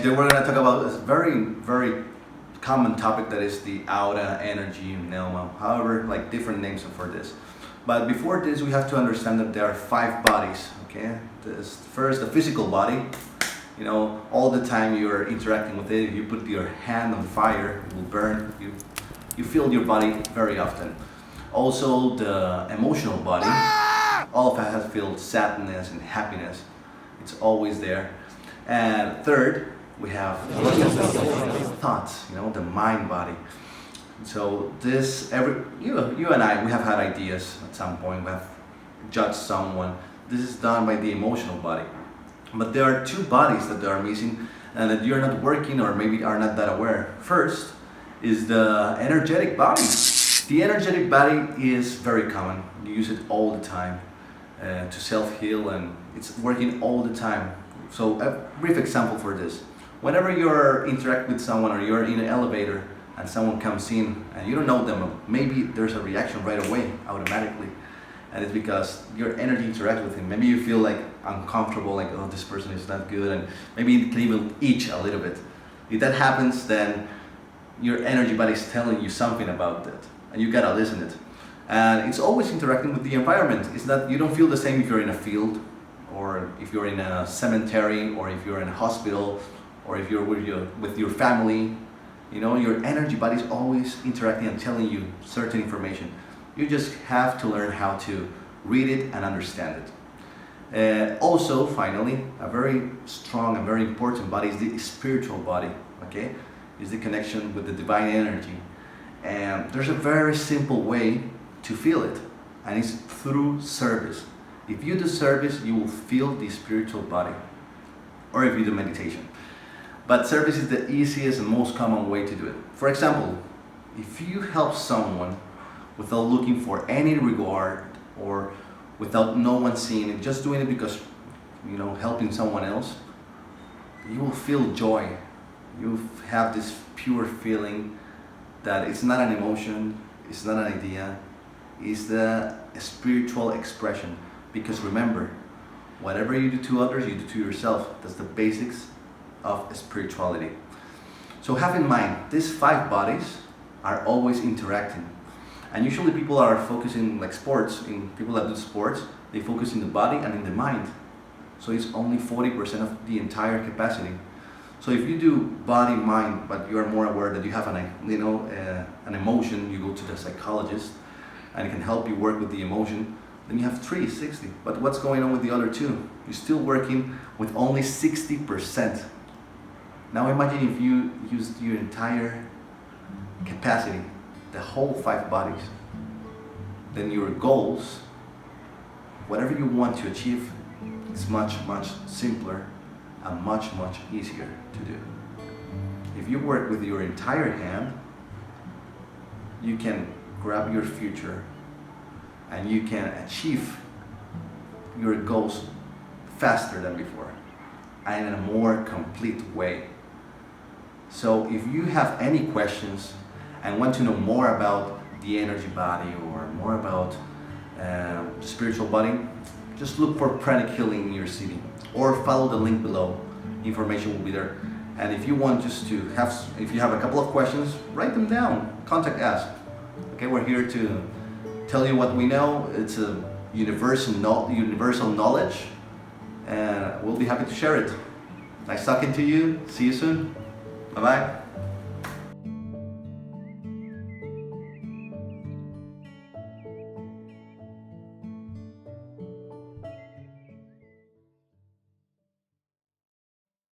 today we're going to talk about this very common topic that is the aura, energy, pneuma, however, like different names for this. But before this, we have to understand that there are 5 bodies, okay? First, the physical body. You know, all the time you're interacting with it, if you put your hand on fire, it will burn. You feel your body very often. Also, the emotional body. All of us have feel sadness and happiness. It's always there. And third, we have thoughts, you know, the mind body. So this, you and I, we have had ideas at some point, we have judged someone. This is done by the emotional body. But there are 2 bodies that are missing and that you're not working or maybe are not that aware. First is the energetic body. The energetic body is very common. You use it all the time to self-heal, and it's working all the time. So a brief example for this. Whenever you're interact with someone or you're in an elevator and someone comes in and you don't know them, maybe there's a reaction right away, automatically. And it's because your energy interacts with him. Maybe you feel like uncomfortable, like, oh, this person is not good, and maybe it can even itch a little bit. If that happens, then your energy body is telling you something about that, and you gotta listen to it. And it's always interacting with the environment. It's that you don't feel the same if you're in a field, or if you're in a cemetery, or if you're in a hospital, or if you're with your family. You know, your energy body is always interacting and telling you certain information. You just have to learn how to read it and understand it. Also, finally, a very strong and very important body is the spiritual body, okay? Is the connection with the divine energy. And there's a very simple way to feel it, and it's through service. If you do service, you will feel the spiritual body, or if you do meditation. But service is the easiest and most common way to do it. For example, if you help someone without looking for any reward or without no one seeing it, just doing it because, you know, helping someone else, you will feel joy. You have this pure feeling that it's not an emotion, it's not an idea, it's the spiritual expression. Because remember, whatever you do to others, you do to yourself. That's the basics of spirituality. So have in mind, these 5 bodies are always interacting. And usually people are focusing, like sports, in people that do sports, they focus in the body and in the mind. So it's only 40% of the entire capacity. So if you do body, mind, but you are more aware that you have an emotion, you go to the psychologist and it can help you work with the emotion, then you have 360. But what's going on with the other 2? You're still working with only 60%. Now imagine if you used your entire capacity, the whole 5 bodies, then your goals, whatever you want to achieve, is much simpler and much easier to do. If you work with your entire hand, you can grab your future and you can achieve your goals faster than before and in a more complete way. So if you have any questions and want to know more about the energy body or more about the spiritual body, just look for Pranic Healing in your city or follow the link below. Information will be there. And if you want just to if you have a couple of questions, write them down, contact us. Okay, we're here to tell you what we know. It's a universal knowledge, and we'll be happy to share it. Nice talking to you. See you soon. Bye-bye.